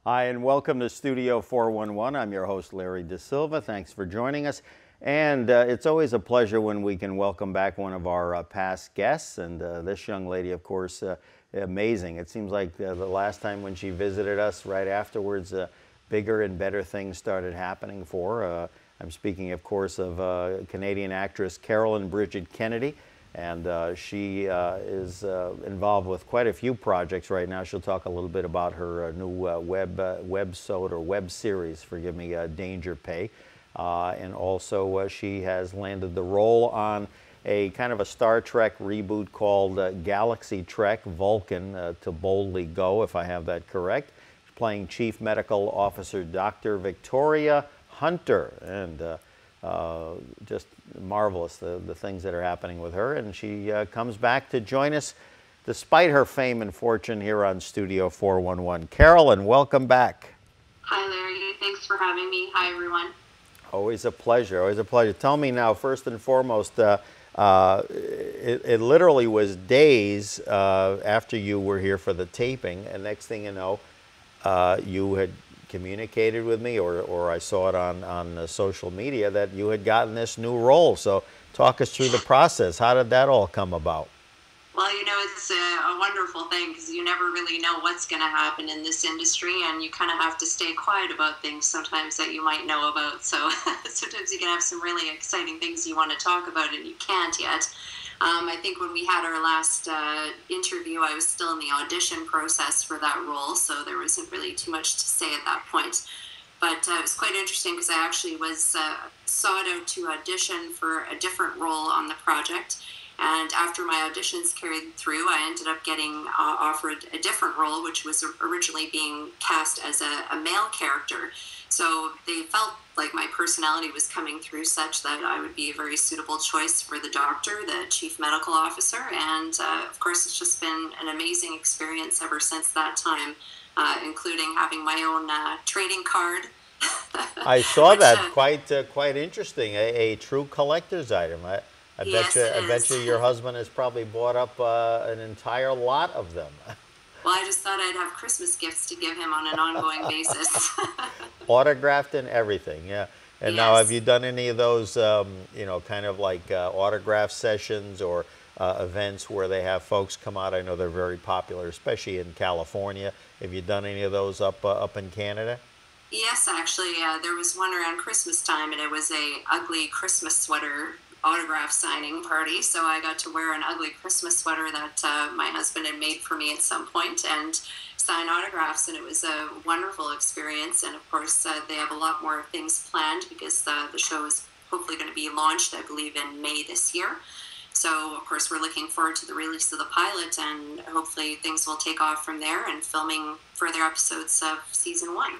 Hi, and welcome to Studio 411. I'm your host, Larry Dasilva. Thanks for joining us. And it's always a pleasure when we can welcome back one of our past guests. And this young lady, of course, amazing. It seems like the last time when she visited us, right afterwards, bigger and better things started happening for her. I'm speaking, of course, of Canadian actress Carolyn Bridget Kennedy. And she is involved with quite a few projects right now. She'll talk a little bit about her new websode or web series, forgive me, Danger Pay. And also she has landed the role on a kind of a Star Trek reboot called Galaxy Trek Vulcan to Boldly Go, if I have that correct. She's playing Chief Medical Officer Dr. Victoria Hunter. And just marvelous, the things that are happening with her. And she comes back to join us despite her fame and fortune here on Studio 411. Carolyn, welcome back. Hi, Larry. Thanks for having me. Hi, everyone. Always a pleasure. Always a pleasure. Tell me now, first and foremost, it literally was days after you were here for the taping, and next thing you know, you had communicated with me, or I saw it on social media, that you had gotten this new role. So talk us through the process. How did that all come about? Well, you know, it's a wonderful thing because you never really know what's going to happen in this industry, and you kind of have to stay quiet about things sometimes that you might know about. So sometimes you can have some really exciting things you want to talk about and you can't yet. I think when we had our last interview, I was still in the audition process for that role, so there wasn't really too much to say at that point. But it was quite interesting because I actually was sought out to audition for a different role on the project. And after my auditions carried through, I ended up getting offered a different role, which was originally being cast as a male character. So they felt like my personality was coming through such that I would be a very suitable choice for the doctor, the chief medical officer. And of course, it's just been an amazing experience ever since that time, including having my own trading card. I saw that, quite interesting, a true collector's item. I Yes, bet you your husband has probably bought up an entire lot of them. Well, I just thought I'd have Christmas gifts to give him on an ongoing basis. Autographed and everything, yeah. And now, have you done any of those, you know, kind of like autograph sessions or events where they have folks come out? I know they're very popular, especially in California. Have you done any of those up in Canada? Yes, actually, there was one around Christmas time, and it was a ugly Christmas sweater autograph signing party. So I got to wear an ugly Christmas sweater that my husband had made for me at some point and sign autographs, and it was a wonderful experience. And of course, they have a lot more things planned because the show is hopefully going to be launched, I believe, in May this year. So, of course, we're looking forward to the release of the pilot, and hopefully things will take off from there and filming further episodes of season 1.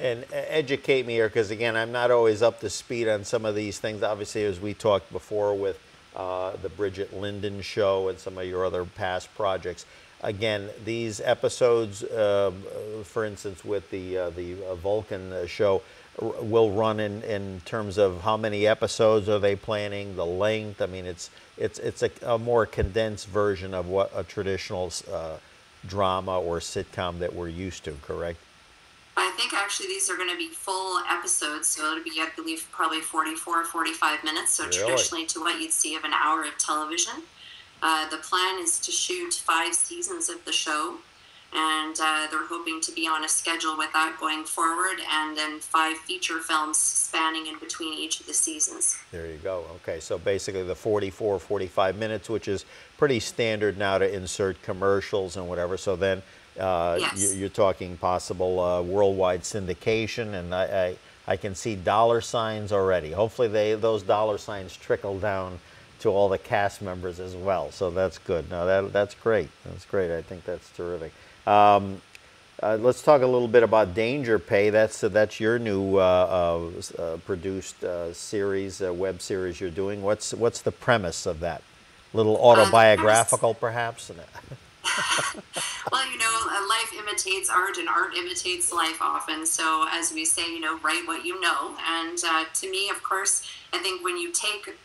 And educate me here, because again, I'm not always up to speed on some of these things. Obviously, as we talked before with the Bridget Linden show and some of your other past projects. Again, these episodes, for instance, with the Vulcan show, will run in terms of how many episodes are they planning, the length. I mean, it's a more condensed version of what a traditional drama or sitcom that we're used to, correct? I think actually these are going to be full episodes, so it'll be, I believe, probably 44 or 45 minutes, so Really? Traditionally to what you'd see of an hour of television. The plan is to shoot 5 seasons of the show, and they're hoping to be on a schedule with that going forward, and then 5 feature films spanning in between each of the seasons. There you go. Okay, so basically the 44, 45 minutes, which is pretty standard now to insert commercials and whatever, so then Yes. you're talking possible worldwide syndication, and I can see dollar signs already. Hopefully those dollar signs trickle down to all the cast members as well. So that's good. No, that's great. That's great. I think that's terrific. Let's talk a little bit about Danger Pay. That's your new produced series, web series you're doing. What's the premise of that? A little autobiographical, perhaps? Well, you know, life imitates art and art imitates life often. So as we say, you know, write what you know. And to me, of course, I think when you take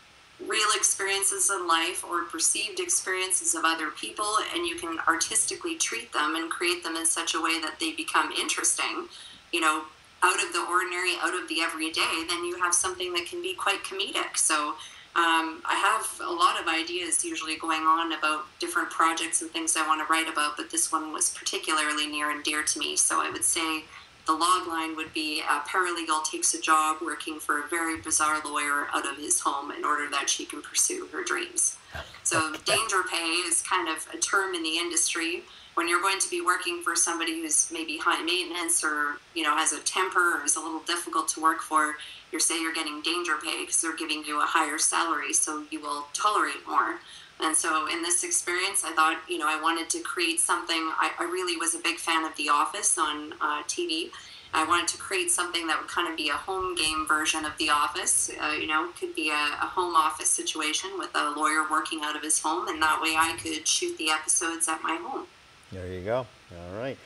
real experiences in life or perceived experiences of other people, and you can artistically treat them and create them in such a way that they become interesting, you know, out of the ordinary, out of the everyday, then you have something that can be quite comedic. So I have a lot of ideas usually going on about different projects and things I want to write about, but this one was particularly near and dear to me. So I would say the log line would be a paralegal takes a job working for a very bizarre lawyer out of his home in order that she can pursue her dreams. So danger pay is kind of a term in the industry. When you're going to be working for somebody who's maybe high maintenance or, you know, has a temper or is a little difficult to work for, you're getting danger pay because they're giving you a higher salary, so you will tolerate more. And so in this experience, I thought, you know, I wanted to create something. I really was a big fan of The Office on TV. I wanted to create something that would kind of be a home game version of The Office. You know, could be a home office situation with a lawyer working out of his home, and that way I could shoot the episodes at my home. There you go. All right.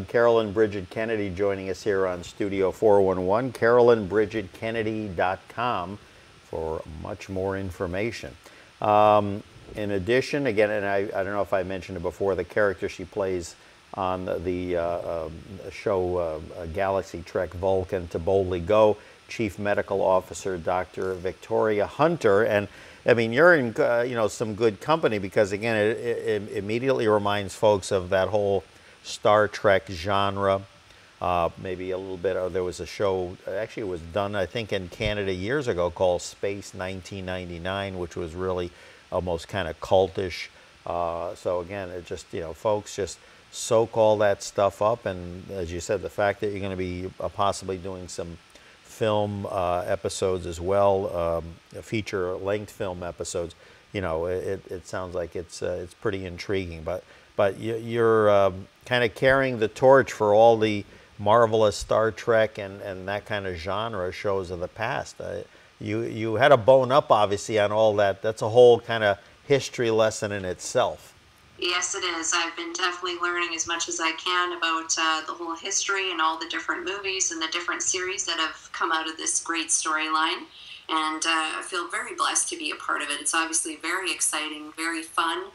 Carolyn Bridget Kennedy joining us here on Studio 411, carolynbridgetkennedy.com for much more information. In addition, again, and I don't know if I mentioned it before, the character she plays on the show Galaxy Trek Vulcan to Boldly Go, Chief Medical Officer Dr. Victoria Hunter. And I mean, you're in you know, some good company because, again, it immediately reminds folks of that whole Star Trek genre. Maybe a little bit. There was a show, actually it was done, I think, in Canada years ago called Space 1999, which was really almost kind of cultish. So again, it just, you know, folks just soak all that stuff up. And as you said, the fact that you're going to be possibly doing some film episodes as well, feature-length film episodes, you know, it sounds like it's pretty intriguing. But you're kind of carrying the torch for all the marvelous Star Trek and that kind of genre shows of the past. You had a bone up, obviously, on all that. That's a whole kind of history lesson in itself. Yes, it is. I've been definitely learning as much as I can about the whole history and all the different movies and the different series that have come out of this great storyline. And I feel very blessed to be a part of it. It's obviously very exciting, very fun.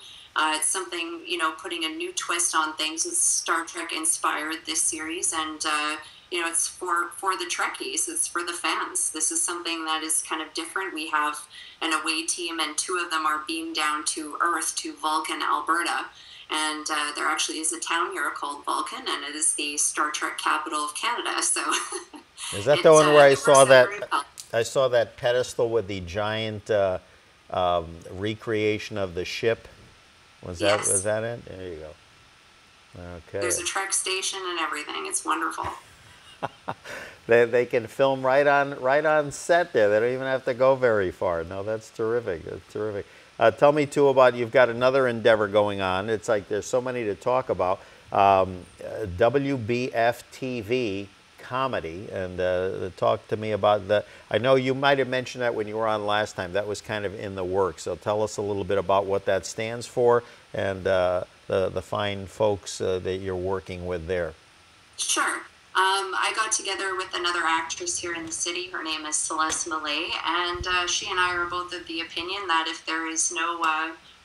It's something, you know, putting a new twist on things. It's Star Trek inspired this series, and you know, it's for the Trekkies. It's for the fans. This is something that is kind of different. We have an away team, and 2 of them are beamed down to Earth, to Vulcan, Alberta. And there actually is a town here called Vulcan, and it is the Star Trek capital of Canada. So is that the one where I saw that? I saw that pedestal with the giant recreation of the ship. Was that yes. Was that it? There you go. Okay. There's a Trek station and everything. It's wonderful. They can film right on set there. They don't even have to go very far. No, that's terrific. That's terrific. Tell me too about, you've got another endeavor going on. It's like there's so many to talk about. WBF TV comedy, and talk to me about that. I know you might have mentioned that when you were on last time. That was kind of in the works. So tell us a little bit about what that stands for and the fine folks that you're working with there. Sure. I got together with another actress here in the city. Her name is Celeste Millay, and she and I are both of the opinion that if there is no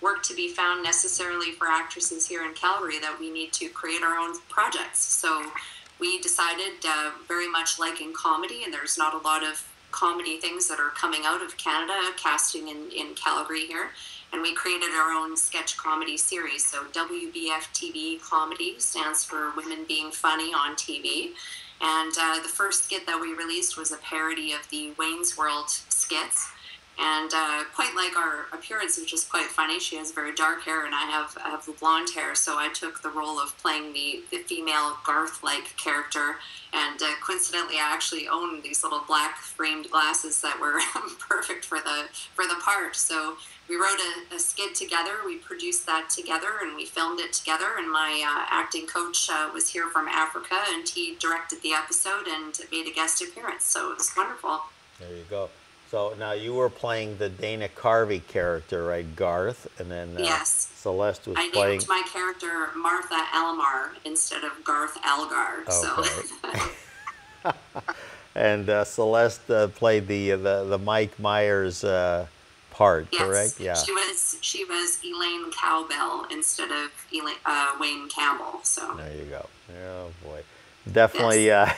work to be found necessarily for actresses here in Calgary, that we need to create our own projects. So we decided, very much like in comedy, and there's not a lot of comedy things that are coming out of Canada, casting in Calgary here, and we created our own sketch comedy series. So WBF TV Comedy stands for Women Being Funny on TV. And the first skit that we released was a parody of the Wayne's World skits. And quite like our appearance, which is quite funny. She has very dark hair, and I have blonde hair. So I took the role of playing the female Garth-like character. And coincidentally, I actually own these little black framed glasses that were perfect for the part. So we wrote a skit together. We produced that together, and we filmed it together. And my acting coach was here from Africa, and he directed the episode and made a guest appearance. So it was wonderful. There you go. So now you were playing the Dana Carvey character, right, Garth, and then yes. Celeste was playing. I named my character Martha Almar instead of Garth Algar. Okay. So. And Celeste played the Mike Myers part, Yes, correct? Yeah. she was Elaine Cowbell instead of Wayne Campbell. So There you go. Oh boy, definitely. yes.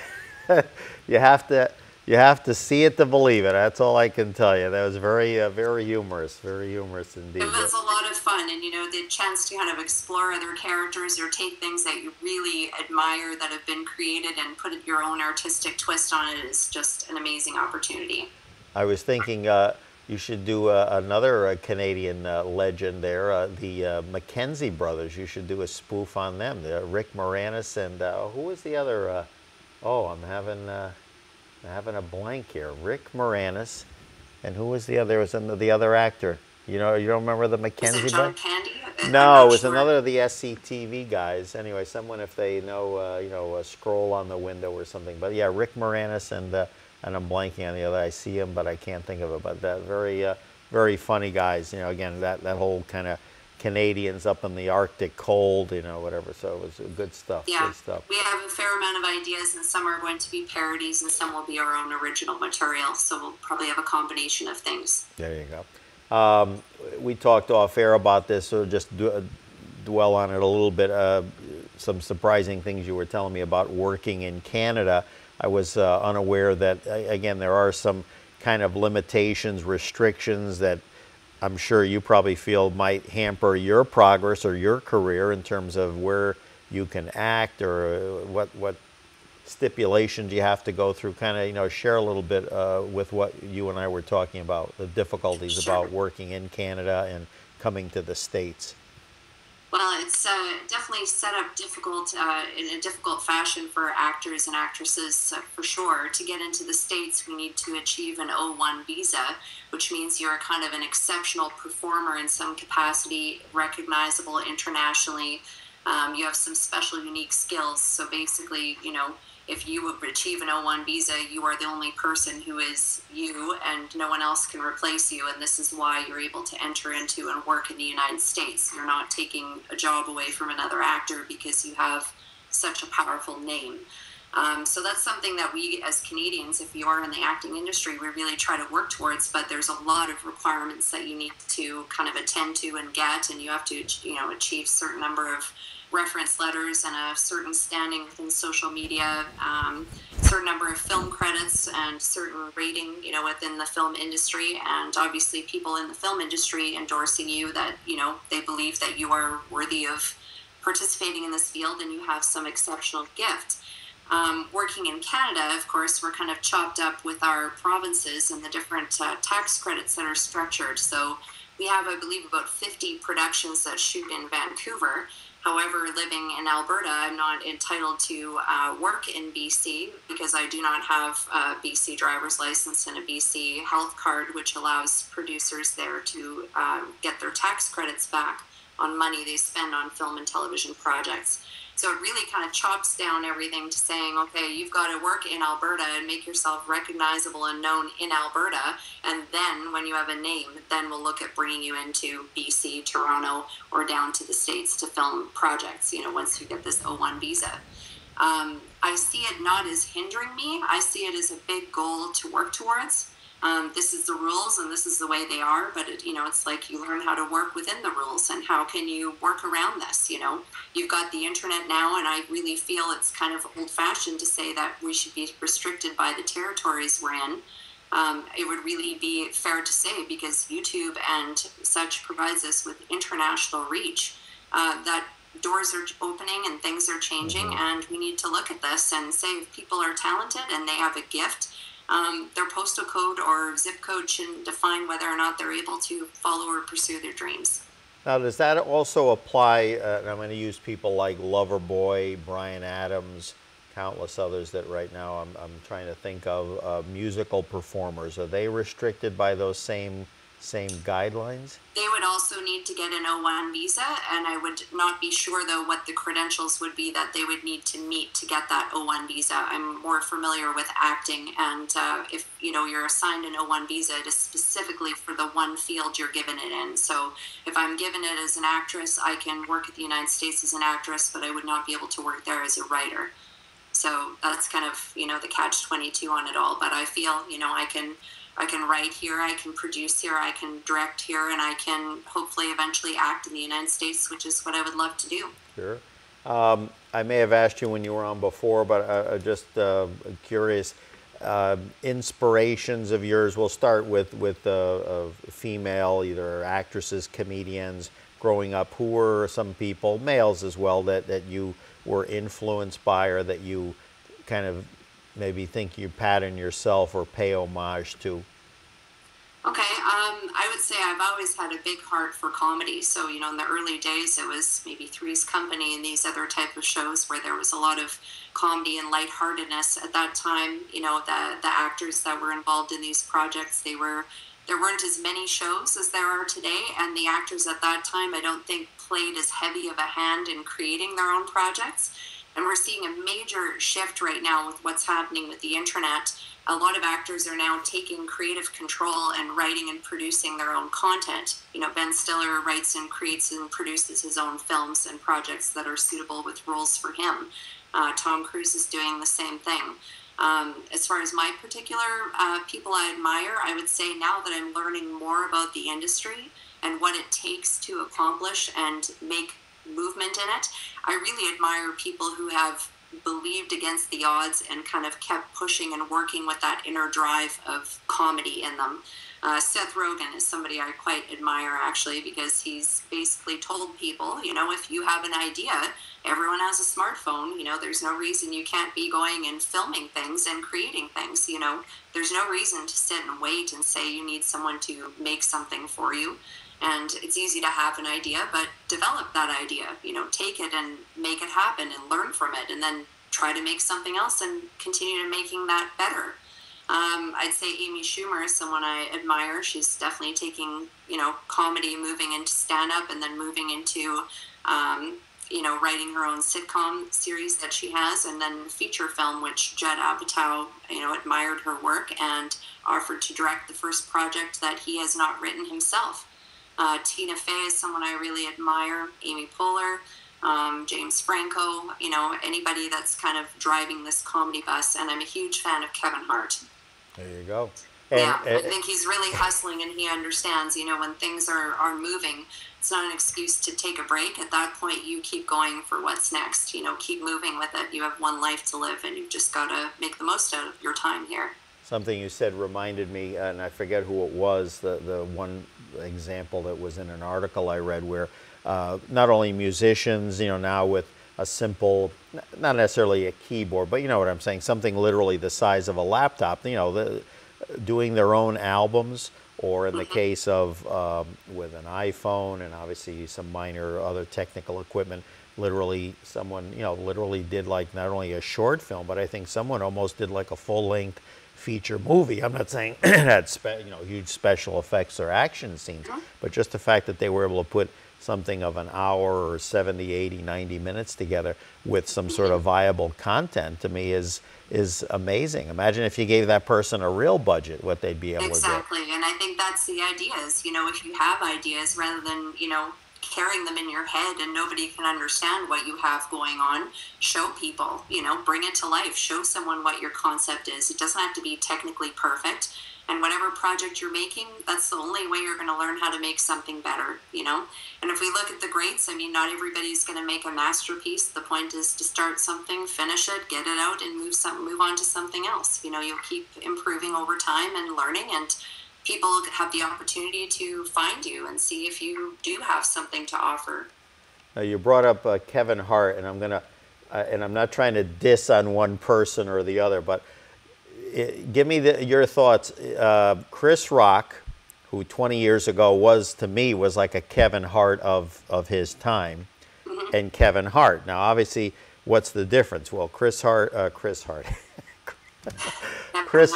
You have to you have to see it to believe it. That's all I can tell you. That was very humorous It indeed. was a lot of fun, and the chance to kind of explore other characters or take things that you really admire that have been created and put your own artistic twist on it is just an amazing opportunity. I was thinking you should do another Canadian legend there, the Mackenzie brothers. You should do a spoof on them. Rick Moranis and who was the other? Oh, I'm having a blank here. Rick Moranis, and who was the other? Was the other actor? You know, you don't remember the Is Mackenzie it John brothers? Candy? I'm No, it not was sure. another of the SCTV guys. Anyway, someone if they know, scroll on the window or something. But yeah, Rick Moranis and I'm blanking on the other. I see him, but I can't think of it. But that very funny guys. You know, again that whole kind of Canadians up in the Arctic cold, whatever. So it was good stuff. Yeah, Good stuff. we have a fair amount of ideas, and some are going to be parodies, and some will be our own original material. So we'll probably have a combination of things. There you go. We talked off air about this, so just dwell on it a little bit. Some surprising things you were telling me about working in Canada. I was unaware that, again, there are some kind of limitations, restrictions that I'm sure you probably feel might hamper your progress or your career in terms of where you can act or what stipulations you have to go through. Kind of, share a little bit with what you and I were talking about, the difficulties Sure. about working in Canada and coming to the States. Well, it's definitely set up difficult in a difficult fashion for actors and actresses for sure. To get into the States, we need to achieve an O1 visa, which means you're kind of an exceptional performer in some capacity, recognizable internationally. You have some special, unique skills. So basically, if you achieve an O1 visa, you are the only person who is you, and no one else can replace you. And this is why you're able to enter into and work in the United States. You're not taking a job away from another actor because you have such a powerful name. So that's something that we as Canadians, if you are in the acting industry, we really try to work towards. But there's a lot of requirements that you need to kind of attend to and get, and you have to, achieve a certain number of reference letters and a certain standing within social media, certain number of film credits and certain rating, within the film industry, and obviously people in the film industry endorsing you that, they believe that you are worthy of participating in this field and you have some exceptional gift. Working in Canada, of course, we're kind of chopped up with our provinces and the different tax credits that are structured. So we have, I believe, about 50 productions that shoot in Vancouver. However, living in Alberta, I'm not entitled to work in BC because I do not have a BC driver's license and a BC health card, which allows producers there to get their tax credits back on money they spend on film and television projects. So it really kind of chops down everything to saying, okay, you've got to work in Alberta and make yourself recognizable and known in Alberta. And then when you have a name, then we'll look at bringing you into BC, Toronto, or down to the States to film projects, once you get this O1 visa. I see it not as hindering me. I see it as a big goal to work towards. This is the rules and this is the way they are, but it's like you learn how to work within the rules and how can you work around this. You've got the internet now, and I really feel it's kind of old-fashioned to say that we should be restricted by the territories we're in. It would really be fair to say, because YouTube and such provides us with international reach, that doors are opening and things are changing, and we need to look at this and say if people are talented and they have a gift, their postal code or zip code shouldn't define whether or not they're able to follow or pursue their dreams. Now, does that also apply, and I'm going to use people like Loverboy, Bryan Adams, countless others that right now I'm trying to think of, musical performers. Are they restricted by those same guidelines? They would also need to get an O1 visa, and I would not be sure, though, what the credentials would be that they would need to meet to get that O1 visa. I'm more familiar with acting, and if you're assigned an O1 visa, it is specifically for the one field you're given it in. So if I'm given it as an actress, I can work at the United States as an actress, but I would not be able to work there as a writer. So that's kind of, the catch-22 on it all. But I feel, I can I can write here, I can produce here, I can direct here, and I can hopefully eventually act in the United States, which is what I would love to do. Sure. I may have asked you when you were on before, but just curious, inspirations of yours. We'll start with female, either actresses, comedians, growing up. Who were some people, males as well, that you were influenced by, or that you kind of maybe think you pattern yourself or pay homage to? Okay, I would say I've always had a big heart for comedy. So, you know, in the early days, it was maybe Three's Company and these other type of shows where there was a lot of comedy and lightheartedness. At that time, you know, the actors that were involved in these projects, there weren't as many shows as there are today, and the actors at that time, I don't think, played as heavy of a hand in creating their own projects. And we're seeing a major shift right now with what's happening with the internet. A lot of actors are now taking creative control and writing and producing their own content. You know, Ben Stiller writes and creates and produces his own films and projects that are suitable with roles for him. Tom Cruise is doing the same thing. As far as my particular people I admire, I would say now that I'm learning more about the industry and what it takes to accomplish and make movement in it, I really admire people who have believed against the odds and kind of kept pushing and working with that inner drive of comedy in them. Seth Rogen is somebody I quite admire, actually, because he's basically told people, you know, if you have an idea, everyone has a smartphone, you know, there's no reason you can't be going and filming things and creating things, you know. There's no reason to sit and wait and say you need someone to make something for you. And it's easy to have an idea, but develop that idea, you know, take it and make it happen and learn from it, and then try to make something else and continue to making that better. I'd say Amy Schumer is someone I admire. She's definitely taking, you know, comedy, moving into stand-up, and then moving into, you know, writing her own sitcom series that she has, and then feature film, which Judd Apatow, you know, admired her work and offered to direct the first project that he has not written himself. Tina Fey is someone I really admire. Amy Poehler, James Franco, you know, anybody that's kind of driving this comedy bus. And I'm a huge fan of Kevin Hart. There you go. Yeah, I think he's really hustling, and he understands, you know, when things are moving, it's not an excuse to take a break. At that point, you keep going for what's next, you know, keep moving with it. You have one life to live, and you've just got to make the most out of your time here. Something you said reminded me, and I forget who it was, the one example that was in an article I read where not only musicians, you know, now with a simple, not necessarily a keyboard, but you know what I'm saying, something literally the size of a laptop, you know, doing their own albums, or in the case of with an iPhone and obviously some minor other technical equipment, literally someone, you know, literally did like not only a short film, but I think someone almost did like a full-length feature movie. I'm not saying it had you know, huge special effects or action scenes, but just the fact that they were able to put something of an hour or 70, 80, 90 minutes together with some sort of viable content, to me is amazing. Imagine if you gave that person a real budget, what they'd be able to do. Exactly, and I think that's the idea is, you know, if you have ideas, rather than, you know, carrying them in your head and nobody can understand what you have going on, show people, you know, bring it to life, show someone what your concept is. It doesn't have to be technically perfect, and whatever project you're making, that's the only way you're going to learn how to make something better, you know. And if we look at the greats, I mean, not everybody's going to make a masterpiece. The point is to start something, finish it, get it out, and move on to something else. You know, you'll keep improving over time and learning, and people have the opportunity to find you and see if you do have something to offer. Now you brought up Kevin Hart, and I'm not trying to diss on one person or the other, but give me your thoughts. Chris Rock, who 20 years ago was like a Kevin Hart of his time, and Kevin Hart. Now, obviously, what's the difference? Well, Chris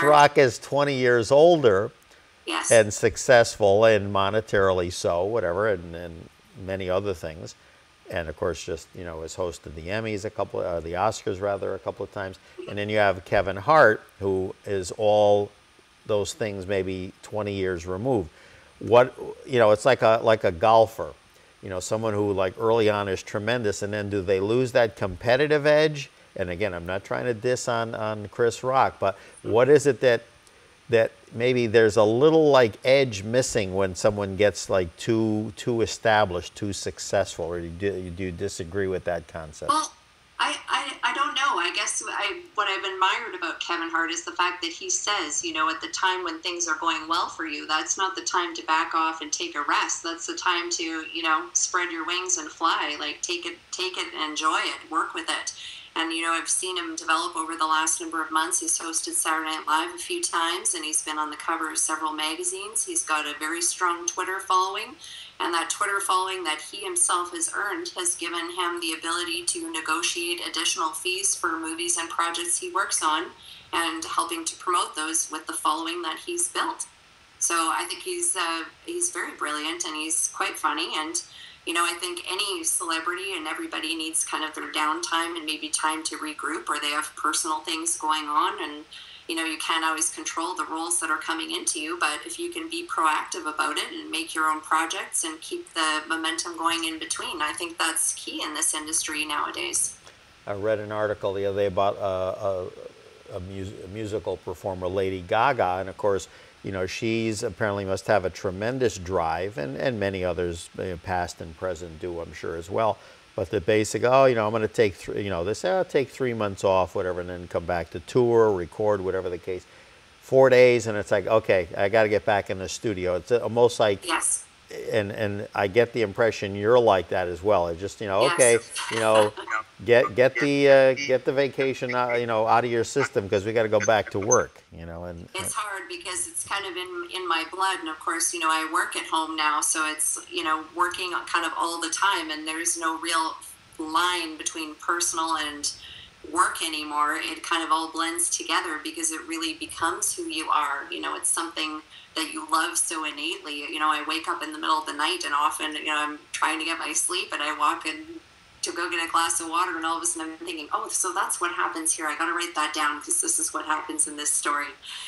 Rock is 20 years older. Yes. And successful, and monetarily so, whatever, and many other things. And of course, just, you know, has hosted the Emmys the Oscars rather, a couple of times. And then you have Kevin Hart, who is all those things maybe 20 years removed. What, you know, it's like a golfer, you know, someone who like early on is tremendous, and then do they lose that competitive edge? And again, I'm not trying to diss on Chris Rock, but what is it that that maybe there's a little like edge missing when someone gets like too established, too successful, or do you disagree with that concept? Well, I don't know. I guess what I've admired about Kevin Hart is the fact that he says, you know, at the time when things are going well for you, that's not the time to back off and take a rest. That's the time to, you know, spread your wings and fly. Like take it, enjoy it, work with it. And, you know, I've seen him develop over the last number of months. He's hosted Saturday Night Live a few times, and he's been on the cover of several magazines. He's got a very strong Twitter following, and that Twitter following that he himself has earned has given him the ability to negotiate additional fees for movies and projects he works on, and helping to promote those with the following that he's built. So I think he's very brilliant, and he's quite funny. And you know, I think any celebrity and everybody needs kind of their downtime and maybe time to regroup, or they have personal things going on, and you know, you can't always control the roles that are coming into you, but if you can be proactive about it and make your own projects and keep the momentum going in between, I think that's key in this industry nowadays. I read an article the other day about a musical performer, Lady Gaga, and of course, you know, she's apparently must have a tremendous drive, and many others, past and present, do, I'm sure, as well. But the basic, oh, you know, I'm going to take, they say, I'll take 3 months off, whatever, and then come back to tour, record, whatever the case. 4 days, and it's like, okay, I got to get back in the studio. It's almost like, yes. And I get the impression you're like that as well. It's just, you know, Yes. okay, you know, get the vacation, you know, out of your system, because we got to go back to work, you know. And it's hard because it's kind of in my blood, and of course, you know, I work at home now, so it's, you know, working kind of all the time, and there's no real line between personal and work anymore. It kind of all blends together because it really becomes who you are. You know, it's something that you love so innately. You know, I wake up in the middle of the night, and often, you know, I'm trying to get my sleep, and I walk in to go get a glass of water, and all of a sudden I'm thinking, oh, so that's what happens here. I got to write that down because this is what happens in this story.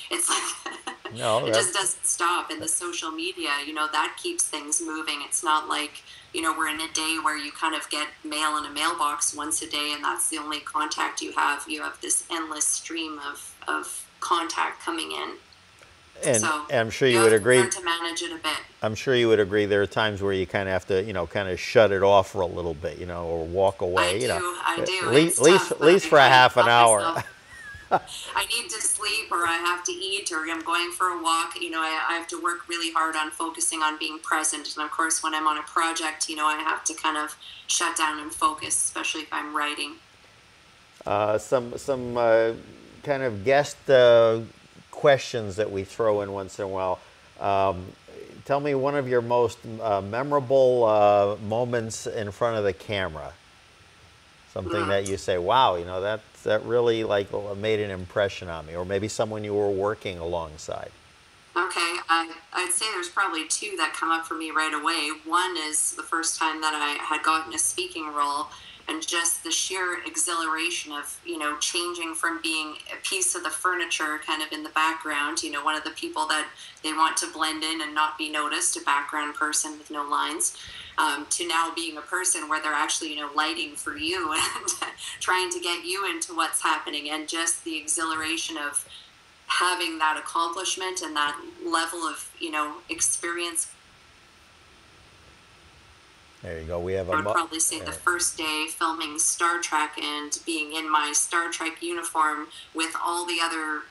It's like, no, it just doesn't stop. And the social media, you know, that keeps things moving. It's not like, you know, we're in a day where you kind of get mail in a mailbox once a day, and that's the only contact you have. You have this endless stream of contact coming in. And so I'm sure you would agree. Learn to manage it a bit. I'm sure you would agree. There are times where you kind of have to, you know, kind of shut it off for a little bit, you know, or walk away. I do. At least for a half an hour. I need to sleep, or I have to eat, or I'm going for a walk. You know, I have to work really hard on focusing on being present. And of course, when I'm on a project, you know, I have to kind of shut down and focus, especially if I'm writing. Some kind of guest questions that we throw in once in a while. Tell me one of your most memorable moments in front of the camera. Something that you say, wow, you know, that really like made an impression on me, or maybe someone you were working alongside. Okay, I'd say there's probably two that come up for me right away. One is the first time that I had gotten a speaking role, and just the sheer exhilaration of, you know, changing from being a piece of the furniture kind of in the background, you know, one of the people that they want to blend in and not be noticed, a background person with no lines, to now being a person where they're actually, you know, lighting for you and trying to get you into what's happening, and just the exhilaration of having that accomplishment and that level of, you know, experience. There you go. We have I would probably say the first day filming Star Trek and being in my Star Trek uniform with all the other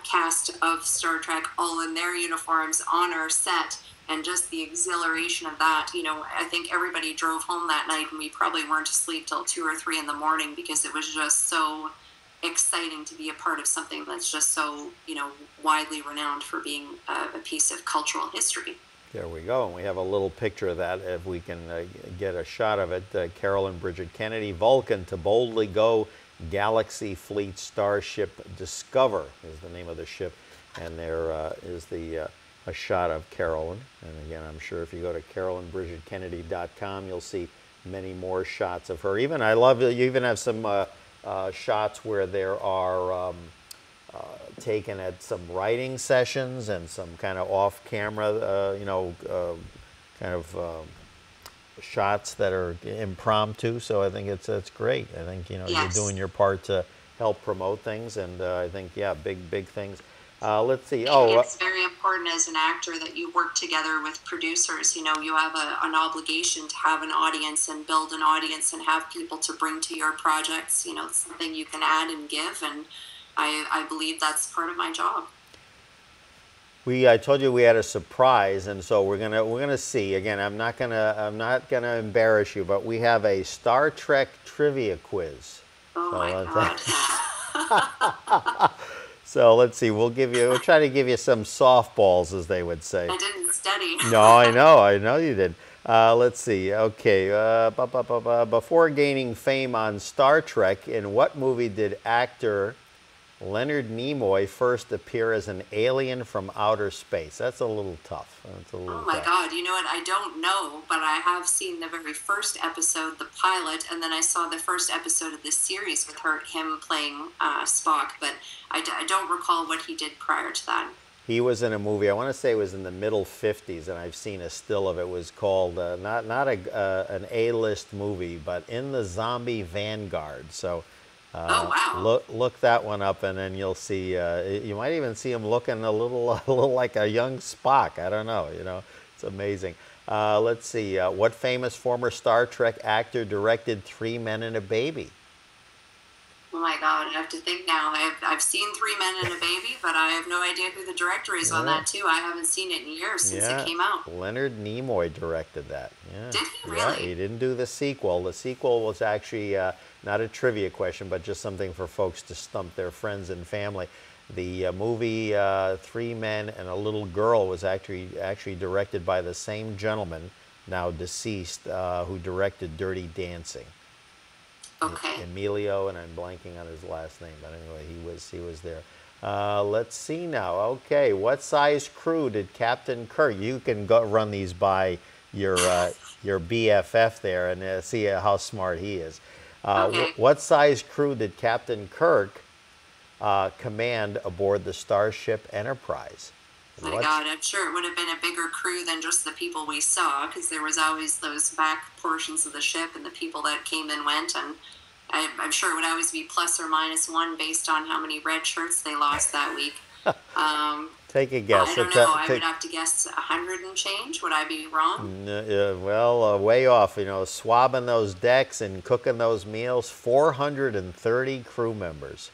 cast of Star Trek all in their uniforms on our set, and just the exhilaration of that. You know, I think everybody drove home that night, and we probably weren't asleep till 2 or 3 in the morning, because it was just so exciting to be a part of something that's just so, you know, widely renowned for being a piece of cultural history. There we go, and we have a little picture of that, if we can get a shot of it. Carolyn, Bridget Kennedy, Vulcan to boldly go, Galaxy Fleet Starship Discover is the name of the ship, and there is a shot of Carolyn. And again, I'm sure if you go to carolynbridgetkennedy.com, you'll see many more shots of her. Even I love you even have some shots where there are taken at some writing sessions and some kind of off-camera, you know, kind of shots that are impromptu. So I think it's great. I think, you know, yes, you're doing your part to help promote things, and I think, yeah, big things. Let's see. I think it's very important as an actor that you work together with producers. You know, you have an obligation to have an audience and build an audience and have people to bring to your projects. You know, it's something you can add and give, and I believe that's part of my job. I told you we had a surprise, and so we're gonna see. Again, I'm not gonna embarrass you, but we have a Star Trek trivia quiz. Oh my God. So let's see. We'll try to give you some softballs, as they would say. I didn't study. No, I know you did. Let's see. Okay. Before gaining fame on Star Trek, in what movie did actor Leonard Nimoy first appear as an alien from outer space? That's a little tough. Oh my God. You know what? I don't know, but I have seen the very first episode, the pilot, and then I saw the first episode of this series with him playing Spock, but I don't recall what he did prior to that. He was in a movie, I want to say it was in the middle 50s, and I've seen a still of it. It was called, not an A-list movie, but In the Zombie Vanguard. So oh, wow. Look that one up, and then you'll see. You might even see him looking a little like a young Spock. I don't know. You know, it's amazing. Let's see. What famous former Star Trek actor directed Three Men and a Baby? Oh my God, I have to think now. I've seen Three Men and a Baby, but I have no idea who the director is on that too. I haven't seen it in years since it came out. Leonard Nimoy directed that. Yeah. Did he really? Yeah, he didn't do the sequel. The sequel was actually not a trivia question, but just something for folks to stump their friends and family. The movie Three Men and a Little Girl was actually directed by the same gentleman, now deceased, who directed Dirty Dancing. Okay. Emilio, and I'm blanking on his last name, but anyway, he was there. Let's see now. Okay, what size crew did Captain Kirk? You can go run these by your BFF there and see how smart he is. Okay. What size crew did Captain Kirk command aboard the Starship Enterprise? My God, I'm sure it would have been a bigger crew than just the people we saw, because there was always those back portions of the ship and the people that came and went, and I'm sure it would always be plus or minus one based on how many red shirts they lost that week. Take a guess. I don't know. I would have to guess 100 and change. Would I be wrong? Well, way off. You know, swabbing those decks and cooking those meals. 430 crew members.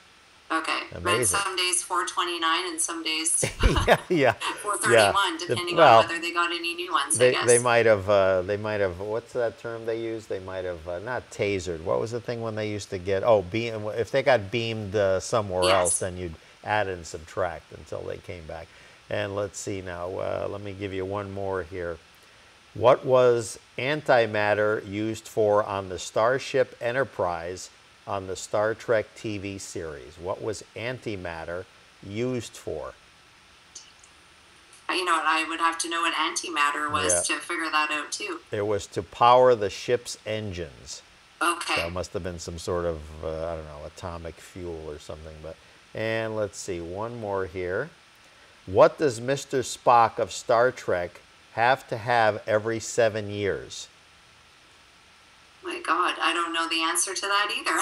Okay. Amazing. But some days 429 and some days yeah. 431, depending on whether they got any new ones, I guess. They might have, what's that term they used? They might have, not tasered. What was the thing when they used to get, if they got beamed somewhere else, then you'd add and subtract until they came back. And let's see now, let me give you one more here. What was antimatter used for on the Starship Enterprise on the Star Trek TV series? What was antimatter used for? You know what, I would have to know what antimatter was to figure that out too. It was to power the ship's engines. Okay. So it must have been some sort of, I don't know, atomic fuel or something. And let's see, one more here. What does Mr. Spock of Star Trek have to have every 7 years? My God, I don't know the answer to that either.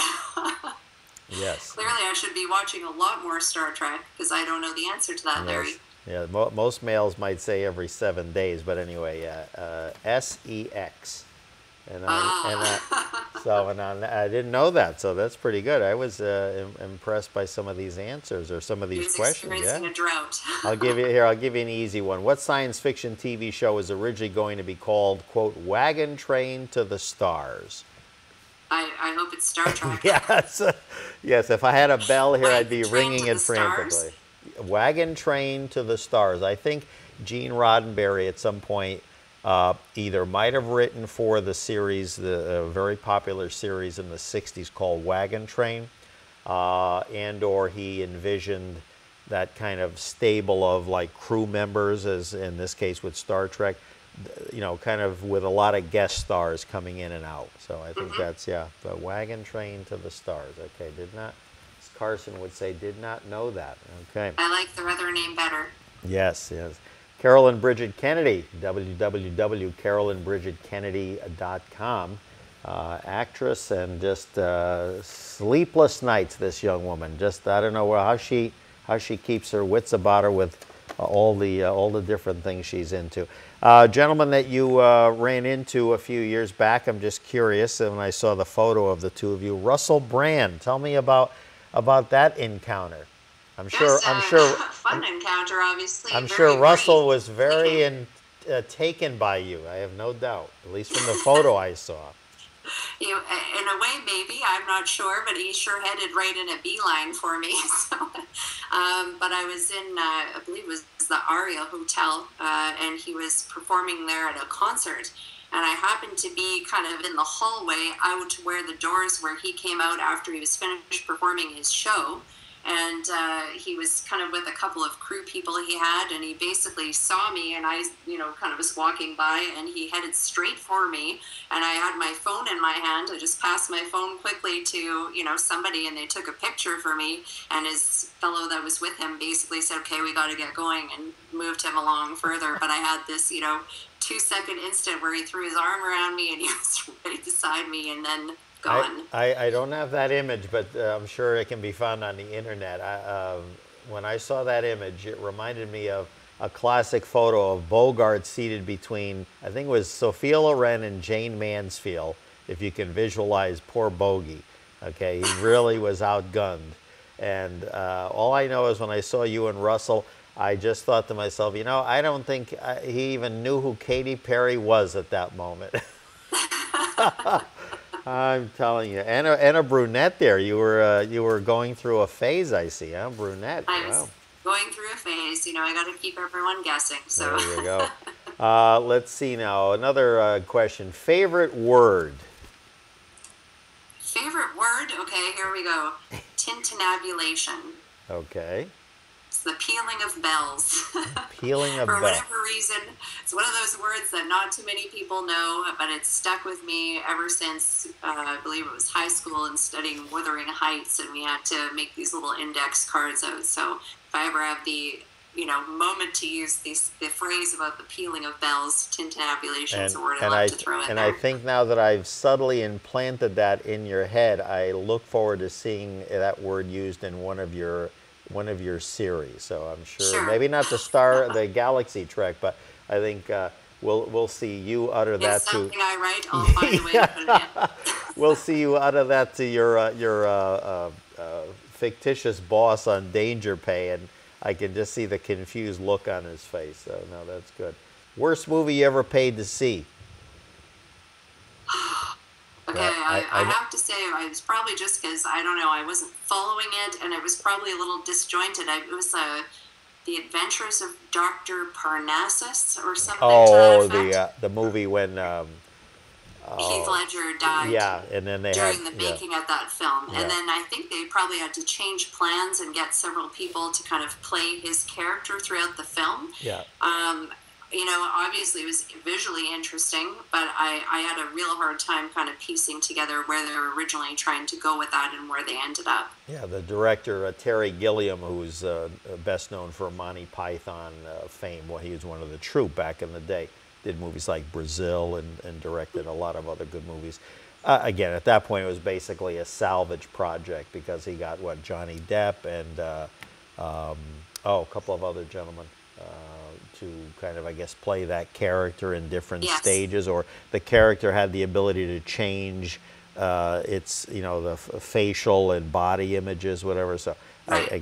Yes. Clearly, I should be watching a lot more Star Trek because I don't know the answer to that, Larry. Yeah, most males might say every 7 days, but anyway, SEX. I didn't know that, so that's pretty good. I was impressed by some of these answers or some of these questions. Experiencing a drought. I'll give you an easy one. What science fiction TV show was originally going to be called, quote, Wagon Train to the Stars? I hope it's Star Trek. Yes, if I had a bell here, I'd be ringing it frantically. Wagon Train to the Stars. I think Gene Roddenberry at some point either might have written for the series, the very popular series in the 60s called Wagon Train, and or he envisioned that kind of stable of like crew members, as in this case with Star Trek, you know, kind of with a lot of guest stars coming in and out. So I think that's, the Wagon Train to the Stars. Okay, did not, as Carson would say, did not know that. Okay. I like the other name better. Yes. Carolyn Bridget Kennedy, www.carolynbridgetkennedy.com. Actress, and just sleepless nights, this young woman. Just, I don't know how how she keeps her wits about her with all the different things she's into. Gentleman that you ran into a few years back, I'm just curious, and when I saw the photo of the two of you, Russell Brand. Tell me about that encounter. I'm sure. Fun encounter, obviously. I'm very sure Russell brief. was very taken by you. I have no doubt, at least from the photo I saw. You know, in a way, maybe, I'm not sure, but he sure headed right in a beeline for me. So, but I was in, I believe it was the Aria Hotel, and he was performing there at a concert. And I happened to be kind of in the hallway out where the doors where he came out after he was finished performing his show. And he was kind of with a couple of crew people he had, and he basically saw me, and I, kind of was walking by, and he headed straight for me, and I had my phone in my hand. I just passed my phone quickly to, somebody, and they took a picture for me, and his fellow that was with him basically said, okay, we got to get going, and moved him along further. But I had this, 2-second instant where he threw his arm around me, and he was right beside me, and then gone. I don't have that image, but I'm sure it can be found on the internet. When I saw that image, it reminded me of a classic photo of Bogart seated between, I think it was Sophia Loren and Jane Mansfield, if you can visualize poor Bogey. Okay, he really was outgunned. And all I know is when I saw you and Russell, I just thought to myself, I don't think he even knew who Katy Perry was at that moment. I'm telling you, and a brunette there. You were going through a phase, I see, huh? Brunette. I was going through a phase. I got to keep everyone guessing. So there you go. Let's see now. Another question. Favorite word? Favorite word? Okay, here we go. Tintinnabulation. Okay. It's the pealing of bells. Pealing of bells. For whatever reason, it's one of those words that not too many people know, but it's stuck with me ever since, I believe it was high school and studying Wuthering Heights, and we had to make these little index cards out. So if I ever have the moment to use the phrase about the pealing of bells, tintinnabulation is a word I love to throw in there. And I think now that I've subtly implanted that in your head, I look forward to seeing that word used in one of your series. So I'm sure. Maybe not the Galaxy Trek, but I think we'll see you utter that to. Something I write, I'll find a way to put it in. We'll see you utter that to your fictitious boss on Danger Pay, and I can just see the confused look on his face. So no, that's good. Worst movie you ever paid to see? Okay, I have to say it was probably just because, I don't know, I wasn't following it, and it was probably a little disjointed. It was The Adventures of Dr. Parnassus or something to that effect. The movie when Heath Ledger died. Yeah, and then during the making of that film. And then I think they probably had to change plans and get several people to kind of play his character throughout the film. Yeah. Obviously it was visually interesting, but I had a real hard time kind of piecing together where they were originally trying to go with that and where they ended up. Yeah, the director, Terry Gilliam, who's best known for Monty Python fame. Well, he was one of the troupe back in the day. Did movies like Brazil and directed a lot of other good movies. Again, at that point, it was basically a salvage project because he got, Johnny Depp and a couple of other gentlemen to kind of, I guess, play that character in different stages, or the character had the ability to change its, the facial and body images, whatever. So, I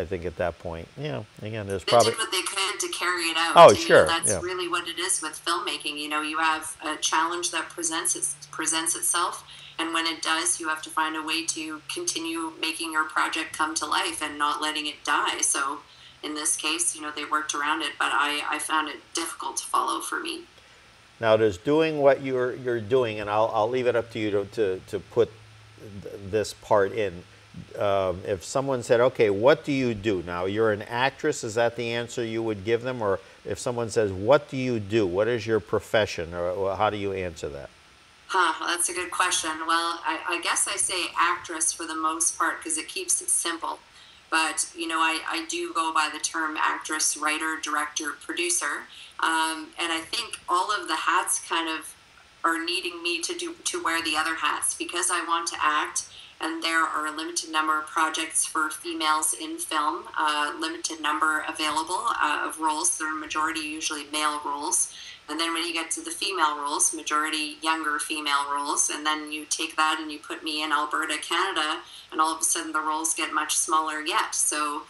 think at that point, again, there's probably... They did what they could to carry it out. Oh, sure. That's really what it is with filmmaking. You have a challenge that presents itself, and when it does, you have to find a way to continue making your project come to life and not letting it die. So in this case, they worked around it, but I found it difficult to follow for me. Now, does doing what you're doing, and I'll leave it up to you to put this part in. If someone said, okay, what do you do? Now, you're an actress, is that the answer you would give them? Or if someone says, what do you do? What is your profession? Or how do you answer that? That's a good question. Well, I guess I say actress for the most part because it keeps it simple. But, I do go by the term actress, writer, director, producer. And I think all of the hats kind of are needing me to wear the other hats because I want to act. and there are a limited number of projects for females in film, limited number available of roles. They're majority usually male roles. And then when you get to the female roles, majority younger female roles, and then you take that and you put me in Alberta, Canada, and all of a sudden the roles get much smaller yet. So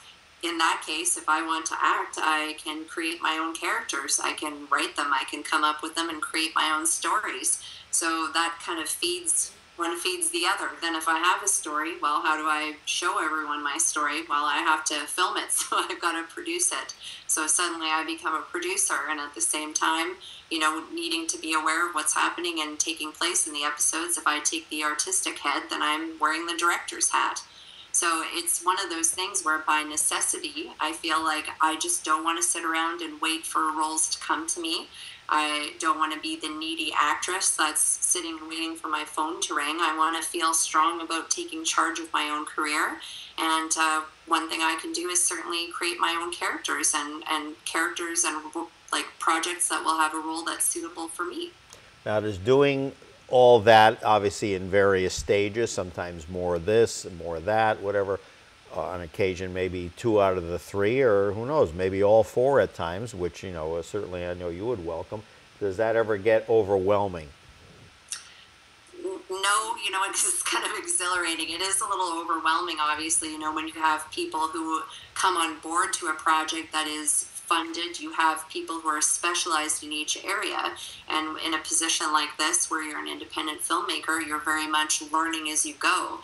in that case, if I want to act, I can create my own characters. I can write them. I can come up with them and create my own stories. So that kind of one feeds the other. Then if I have a story, well, how do I show everyone my story? Well, I have to film it, so I've got to produce it. So suddenly I become a producer, and at the same time, needing to be aware of what's happening and taking place in the episodes. If I take the artistic head, then I'm wearing the director's hat. So it's one of those things where by necessity, I feel like I just don't want to sit around and wait for roles to come to me. I don't want to be the needy actress that's sitting and waiting for my phone to ring. I want to feel strong about taking charge of my own career. And one thing I can do is certainly create my own characters and characters and like projects that will have a role that's suitable for me. Now, does doing all that, obviously in various stages, sometimes more of this, more of that, whatever, on occasion maybe 2 out of the 3, or who knows, maybe all 4 at times, which, certainly I know you would welcome. Does that ever get overwhelming? No, it's kind of exhilarating. It is a little overwhelming, obviously, when you have people who come on board to a project that is funded. You have people who are specialized in each area, and in a position like this where you're an independent filmmaker, you're very much learning as you go.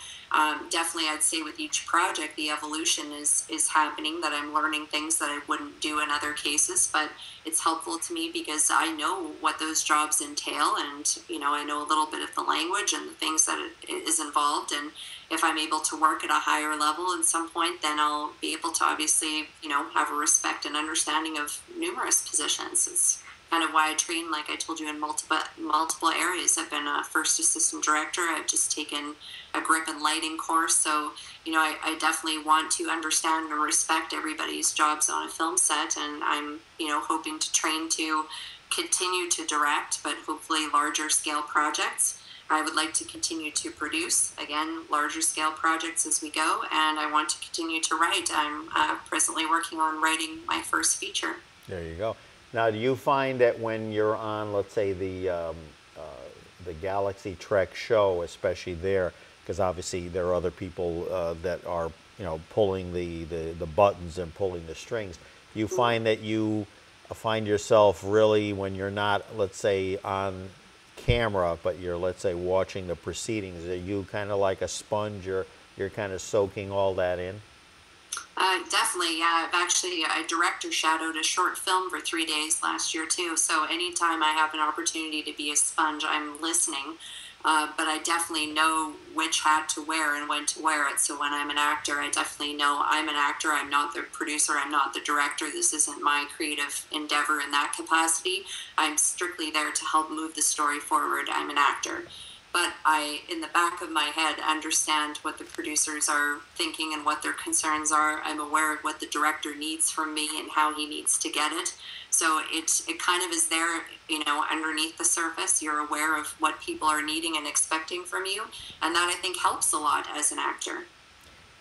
Definitely, I'd say with each project, the evolution is happening, that I'm learning things that I wouldn't do in other cases, but it's helpful to me because I know what those jobs entail, and I know a little bit of the language and the things that is involved, and if I'm able to work at a higher level at some point, then I'll be able to obviously, have a respect and understanding of numerous positions. It's kind of why I train, like I told you, in multiple areas. I've been a first assistant director. I've just taken a grip and lighting course. So, I definitely want to understand and respect everybody's jobs on a film set. And I'm, hoping to train to continue to direct, but hopefully larger scale projects. I would like to continue to produce, again, larger scale projects as we go, and I want to continue to write. I'm presently working on writing my first feature. There you go. Now, do you find that when you're on, let's say, the Galaxy Trek show, especially there, because obviously there are other people that are, pulling the buttons and pulling the strings, do you find that you find yourself really, when you're not, let's say, on camera, but you're, let's say, watching the proceedings, are you kind of like a sponge, or you're kind of soaking all that in? Definitely, yeah. I director shadowed a short film for 3 days last year too, so anytime I have an opportunity to be a sponge, I'm listening. But I definitely know which hat to wear and when to wear it. So when I'm an actor, I definitely know I'm an actor. I'm not the producer. I'm not the director. This isn't my creative endeavor in that capacity. I'm strictly there to help move the story forward. I'm an actor. But I, in the back of my head, understand what the producers are thinking and what their concerns are. I'm aware of what the director needs from me and how he needs to get it. So it kind of is there, underneath the surface. You're aware of what people are needing and expecting from you. And that, I think, helps a lot as an actor.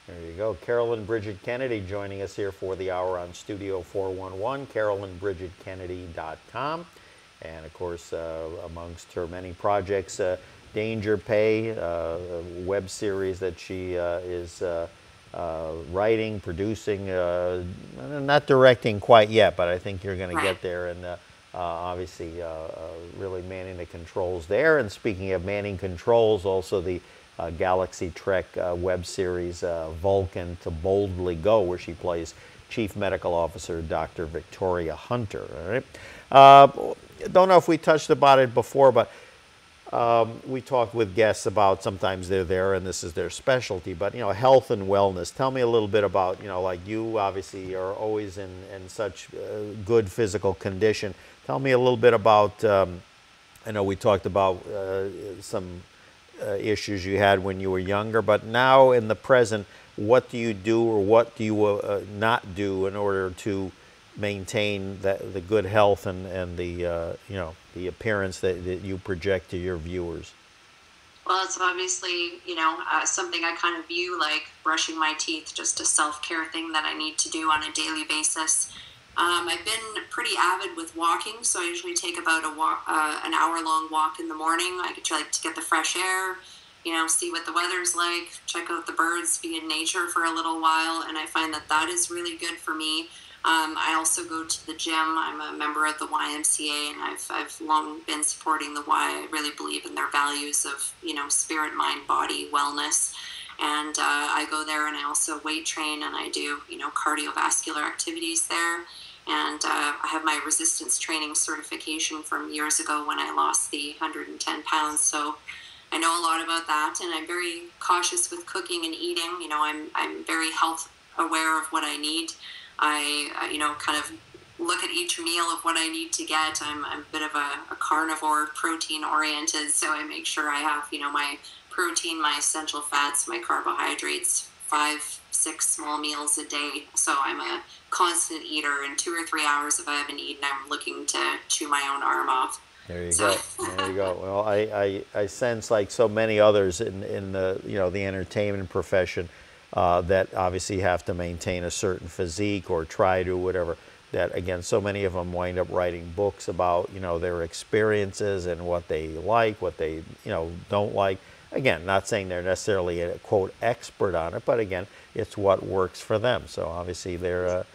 There you go. Carolyn Bridget Kennedy joining us here for the hour on Studio 411, CarolynBridgetKennedy.com. And, of course, amongst her many projects, Danger Pay, a web series that she is writing, producing, not directing quite yet, but I think you're going to get there, and obviously really manning the controls there. And speaking of manning controls, also the Galaxy Trek web series Vulcan to Boldly Go, where she plays Chief Medical Officer Dr. Victoria Hunter. All right. Don't know if we touched about it before, but we talked with guests about, sometimes they're there and this is their specialty, but health and wellness. Tell me a little bit about, like you obviously are always in such good physical condition. Tell me a little bit about, I know we talked about some issues you had when you were younger, but now in the present, what do you do, or what do you not do in order to maintain the good health and the the appearance that you project to your viewers? Well, it's obviously, something I kind of view like brushing my teeth, just a self-care thing that I need to do on a daily basis. I've been pretty avid with walking, so I usually take about an hour-long walk in the morning. I like to get the fresh air, see what the weather's like, check out the birds, be in nature for a little while, and I find that that is really good for me. I also go to the gym. I'm a member of the YMCA, and I've long been supporting the Y. I really believe in their values of, spirit, mind, body, wellness. And I go there, and I also weight train, and I do, cardiovascular activities there. And I have my resistance training certification from years ago when I lost the 110 pounds. So I know a lot about that, and I'm very cautious with cooking and eating. I'm very health aware of what I need. I kind of look at each meal of what I need to get. I'm a bit of a carnivore, protein oriented, so I make sure I have, my protein, my essential fats, my carbohydrates, 5, 6 small meals a day. So I'm a constant eater. In 2 or 3 hours, if I haven't eaten, I'm looking to chew my own arm off. There you go. There you go. Well, I sense, like so many others in the the entertainment profession, that obviously have to maintain a certain physique or try to whatever. That again, so many of them wind up writing books about their experiences and what they like, what they don't like. Again, not saying they're necessarily a quote expert on it, but again, it's what works for them. So obviously, they're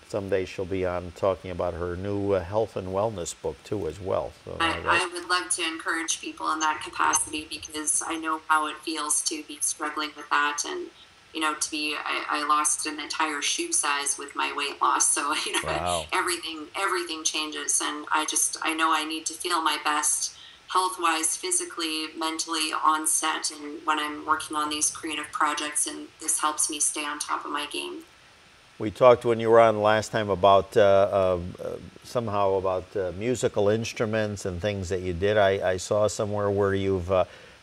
someday she'll be on talking about her new health and wellness book too as well. So I would love to encourage people in that capacity, because I know how it feels to be struggling with that. And I lost an entire shoe size with my weight loss. So, wow. everything changes. And I know I need to feel my best health-wise, physically, mentally, on set, and when I'm working on these creative projects, and this helps me stay on top of my game. We talked when you were on last time about somehow about musical instruments and things that you did. I saw somewhere where you've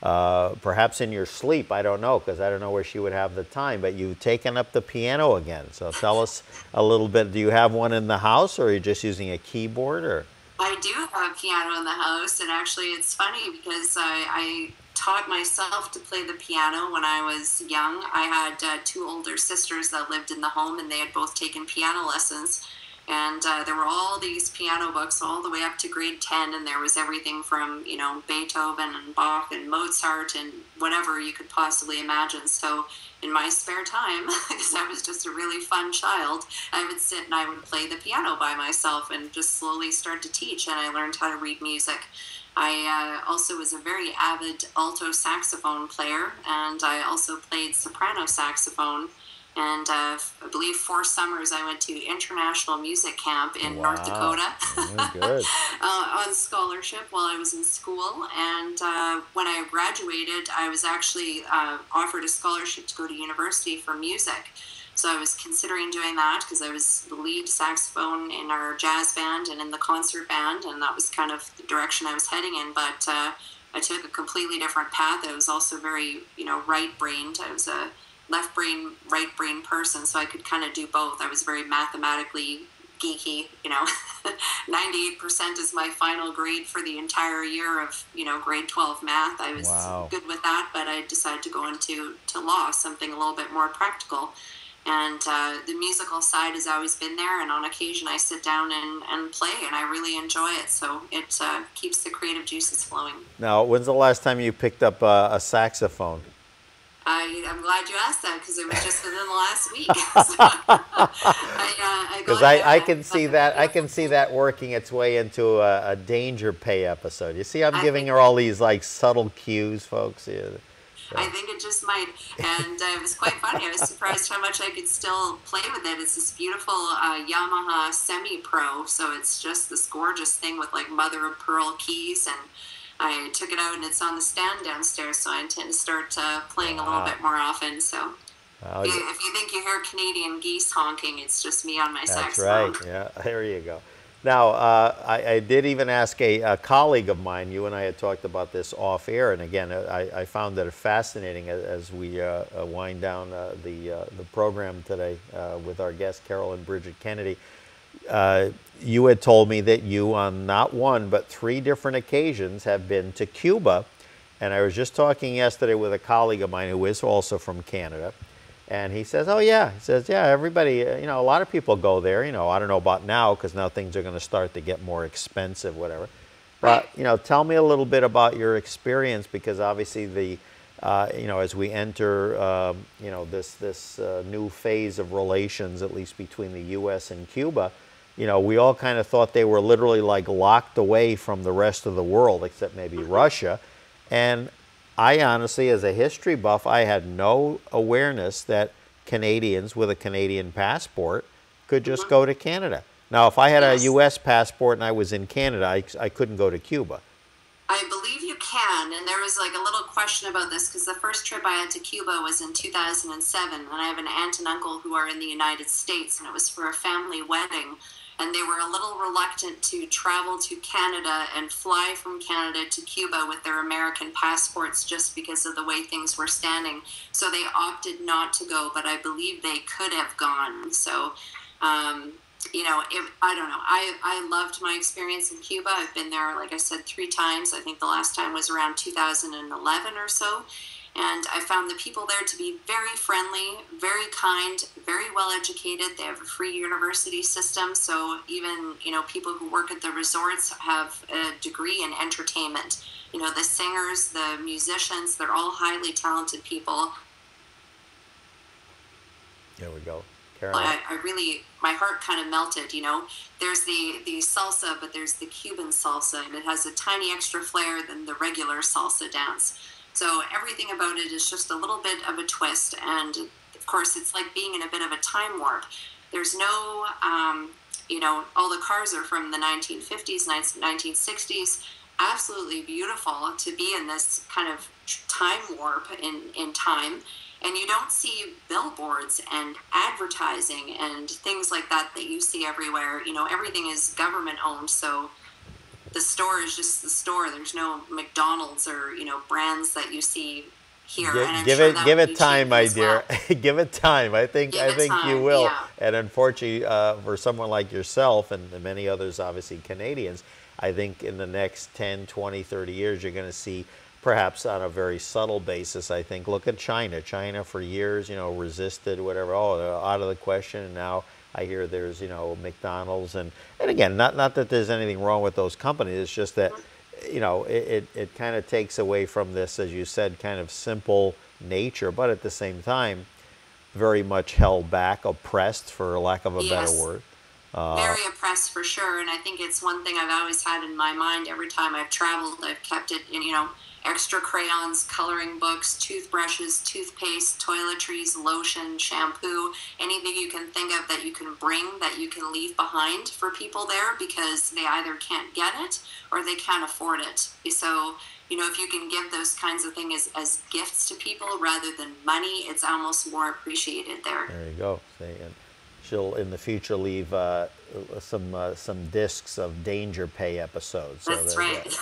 perhaps in your sleep, I don't know, because I don't know where she would have the time, but you've taken up the piano again. So tell us a little bit. Do you have one in the house, or are you just using a keyboard? Or I do have a piano in the house, and actually it's funny because I taught myself to play the piano when I was young. I had 2 older sisters that lived in the home, and they had both taken piano lessons. And there were all these piano books all the way up to grade 10, and there was everything from, Beethoven and Bach and Mozart and whatever you could possibly imagine. So in my spare time, because I was just a really fun child, I would sit and I would play the piano by myself and just slowly start to teach, and I learned how to read music. I also was a very avid alto saxophone player, and I also played soprano saxophone. And I believe 4 summers I went to international music camp in North Dakota good. on scholarship while I was in school. And when I graduated, I was actually offered a scholarship to go to university for music. So I was considering doing that because I was the lead saxophone in our jazz band and in the concert band, and that was kind of the direction I was heading in. But I took a completely different path. I was also very, right-brained. I was a left brain, right brain person, so I could kind of do both. I was very mathematically geeky, 98% is my final grade for the entire year of, grade 12 math. I was good with that, but I decided to go into law, something a little bit more practical. And the musical side has always been there, and on occasion I sit down and play, and I really enjoy it. So it keeps the creative juices flowing. Now, when's the last time you picked up a saxophone? I'm glad you asked that, because it was just within the last week. Because I can see that. I can see that working its way into a Danger Pay episode. You see, I'm giving her all these like subtle cues, folks. Yeah. So. I think it just might, and it was quite funny. I was surprised how much I could still play with it. It's this beautiful Yamaha Semi-Pro, so it's just this gorgeous thing with like mother of pearl keys, and I took it out and it's on the stand downstairs, so I intend to start playing a little bit more often. So if you think you hear Canadian geese honking, it's just me on my saxophone. That's right. Yeah, there you go. Now, I did even ask a colleague of mine. You and I had talked about this off air, and again, I found that fascinating as we wind down the program today with our guest Carolyn Bridget Kennedy. You had told me that you, on not 1 but 3 different occasions, have been to Cuba And I was just talking yesterday with a colleague of mine who is also from Canada. And he says, oh, yeah. He says, yeah, everybody, you know, a lot of people go there. You know, I don't know about now because now things are going to start to get more expensive, whatever. But, you know, tell me a little bit about your experience because obviously the, you know, as we enter, you know, this new phase of relations, at least between the U.S. and Cuba, you know, we all kind of thought they were literally like locked away from the rest of the world, except maybe Russia. And I honestly, as a history buff, I had no awareness that Canadians with a Canadian passport could just go to Canada. Now, if I had a U.S. passport and I was in Canada, I couldn't go to Cuba. I believe you can, and there was like a little question about this because the first trip I had to Cuba was in 2007, and I have an aunt and uncle who are in the United States, and it was for a family wedding, and they were a little reluctant to travel to Canada and fly from Canada to Cuba with their American passports just because of the way things were standing. So they opted not to go, but I believe they could have gone. So, you know, I don't know. I loved my experience in Cuba. I've been there, like I said, 3 times. I think the last time was around 2011 or so. And I found the people there to be very friendly, very kind, very well educated. They have a free university system. So even, you know, people who work at the resorts have a degree in entertainment. You know, the singers, the musicians, they're all highly talented people. There we go. Carolyn. I really, my heart kind of melted, you know. There's the salsa, but there's the Cuban salsa, and it has a tiny extra flair than the regular salsa dance. So everything about it is just a little bit of a twist. And of course, it's like being in a bit of a time warp. There's no, you know, all the cars are from the 1950s, 1960s. Absolutely beautiful to be in this kind of time warp in time. And you don't see billboards and advertising and things like that you see everywhere. You know, everything is government owned. So the store is just the store. There's no McDonald's or, you know, brands that you see here. Give it time, my dear. Give it time. I think you will. Yeah. And unfortunately, for someone like yourself and many others, obviously Canadians, I think in the next 10, 20, 30 years, you're going to see, perhaps on a very subtle basis, I think, look at China. China for years, you know, resisted whatever. Oh, they're out of the question. And now I hear there's, you know, McDonald's. And again, not that there's anything wrong with those companies. It's just that, you know, it kind of takes away from this, as you said, kind of simple nature, but at the same time, very much held back, oppressed, for lack of a better word. Very oppressed for sure. And I think it's one thing I've always had in my mind. Every time I've traveled, I've kept it in, you know, extra crayons, coloring books, toothbrushes, toothpaste, toiletries, lotion, shampoo, anything you can think of that you can bring, that you can leave behind for people there because they either can't get it or they can't afford it. So, you know, if you can give those kinds of things as gifts to people rather than money, it's almost more appreciated there. There you go. And she'll in the future leave some discs of Danger Pay episodes. That's right.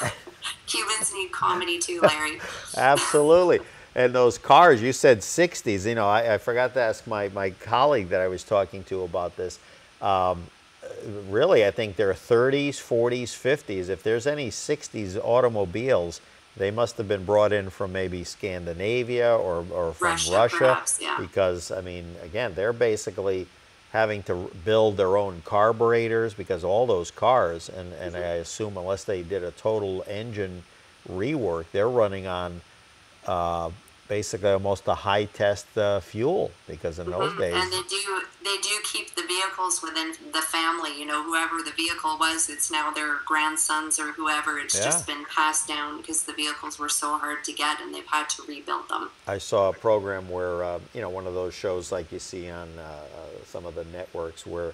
Cubans need comedy too, Larry. Absolutely. And those cars, you said 60s. You know, I forgot to ask my colleague that I was talking to about this. Really, I think they're 30s, 40s, 50s. If there's any 60s automobiles, they must have been brought in from maybe Scandinavia or from Russia. Perhaps, yeah. Because, I mean, again, they're basically having to build their own carburetors because all those cars, and I assume unless they did a total engine rework, they're running on basically almost a high test fuel because in those days. And they do keep the vehicles within the family. You know, whoever the vehicle was, it's now their grandsons or whoever. It's just been passed down because the vehicles were so hard to get and they've had to rebuild them. I saw a program where, you know, one of those shows like you see on some of the networks where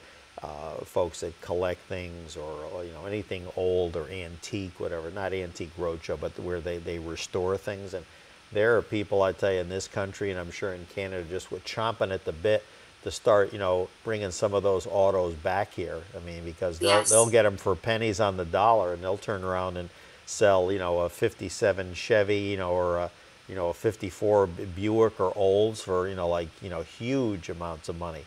folks that collect things or, you know, anything old or antique, whatever, not Antique Roadshow, but where they restore things. And there are people, I tell you, in this country, and I'm sure in Canada, just with chomping at the bit to start, you know, bringing some of those autos back here. I mean, because they'll get them for pennies on the dollar, and they'll turn around and sell, you know, a 57 Chevy, you know, or a, you know, a 54 Buick or Olds for, you know, like, you know, huge amounts of money.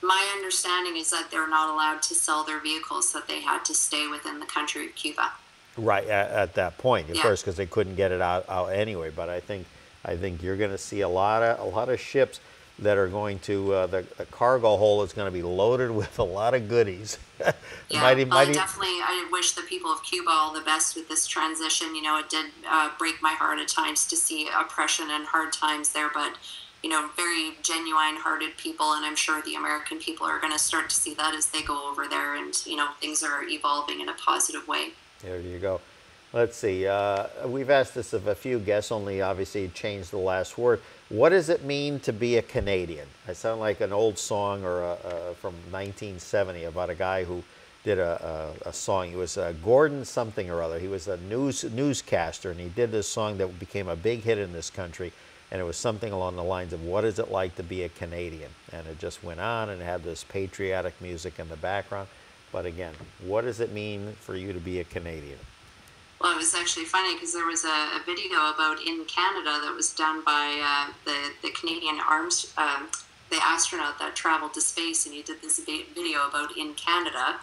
My understanding is that they're not allowed to sell their vehicles, that they had to stay within the country of Cuba. Right at that point, of Yeah. course, because they couldn't get it out anyway. But I think you're going to see a lot of ships that are going to the cargo hold is going to be loaded with a lot of goodies. Yeah, well, I wish the people of Cuba all the best with this transition. You know, it did break my heart at times to see oppression and hard times there, but, you know, very genuine-hearted people, and I'm sure the American people are going to start to see that as they go over there, and, you know, things are evolving in a positive way. There you go. Let's see. We've asked this of a few guests, only obviously changed the last word. What does it mean to be a Canadian? I sound like an old song or from 1970 about a guy who did a song. He was Gordon something or other. He was a newscaster, and he did this song that became a big hit in this country. And it was something along the lines of, what is it like to be a Canadian? And it just went on and had this patriotic music in the background. But again, what does it mean for you to be a Canadian? Well, it was actually funny because there was a video about in Canada that was done by the Canadian Arms, the astronaut that traveled to space, and he did this video about in Canada.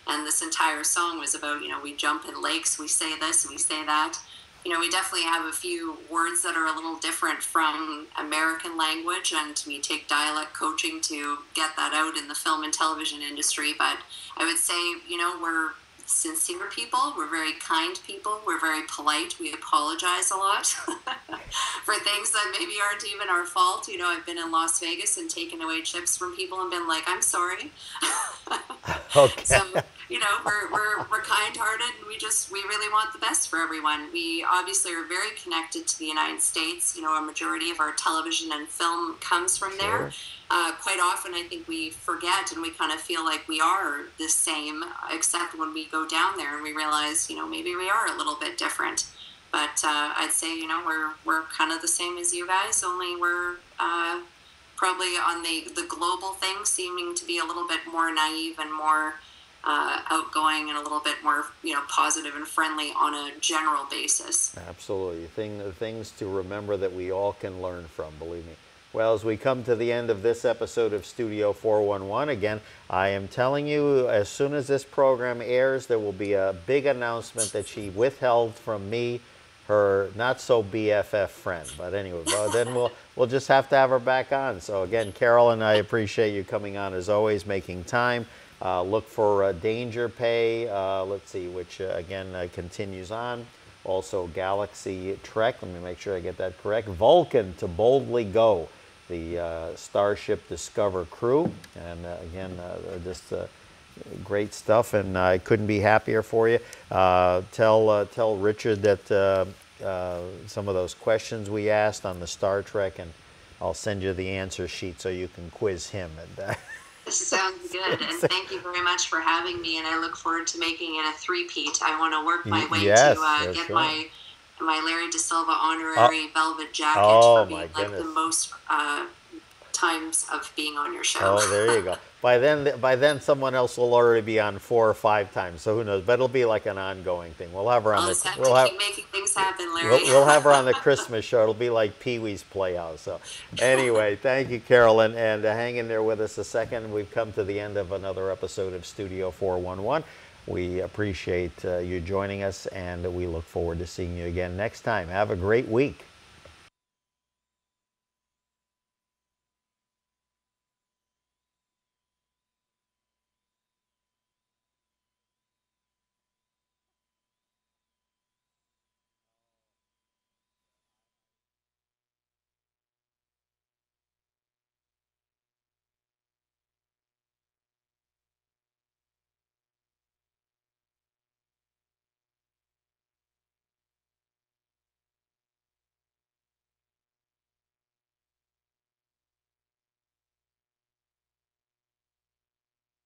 And this entire song was about, you know, we jump in lakes, we say this, and we say that. You know, we definitely have a few words that are a little different from American language, and we take dialect coaching to get that out in the film and television industry. But I would say, you know, we're sincere people, we're very kind people, we're very polite, we apologize a lot for things that maybe aren't even our fault. You know, I've been in Las Vegas and taken away chips from people and been like, I'm sorry. Okay. So, you know, we're kind-hearted, and we really want the best for everyone. We obviously are very connected to the United States. You know, a majority of our television and film comes from there. Quite often, I think we forget, and we kind of feel like we are the same, except when we go down there and we realize, you know, maybe we are a little bit different. But I'd say, you know, we're kind of the same as you guys, only we're probably on the global thing, seeming to be a little bit more naive and more outgoing and a little bit more, you know, positive and friendly on a general basis. Absolutely. Things to remember that we all can learn from, believe me. Well, as we come to the end of this episode of Studio 411, again, I am telling you, as soon as this program airs, there will be a big announcement that she withheld from me, her not-so-BFF friend. But anyway, well, then we'll just have to have her back on. So again, Carolyn, I appreciate you coming on, as always, making time. Look for Danger Pay, let's see, which again continues on. Also Galaxy Trek, let me make sure I get that correct. Vulcan, To Boldly Go, the Starship Discover crew. And again, just great stuff, and I couldn't be happier for you. Tell Richard that some of those questions we asked on the Star Trek, and I'll send you the answer sheet so you can quiz him. And, sounds good, and thank you very much for having me, and I look forward to making it a three-peat. I want to work my way to get right. my Larry Dasilva honorary velvet jacket for being like the most times of being on your show. Oh, there you go. By then, someone else will already be on 4 or 5 times. So who knows? But it'll be like an ongoing thing. We'll have her on keep making things happen, Larry. We'll have her on the Christmas show. It'll be like Pee-wee's Playhouse. So, anyway, thank you, Carolyn, and hang in there with us a second. We've come to the end of another episode of Studio 411. We appreciate you joining us, and we look forward to seeing you again next time. Have a great week.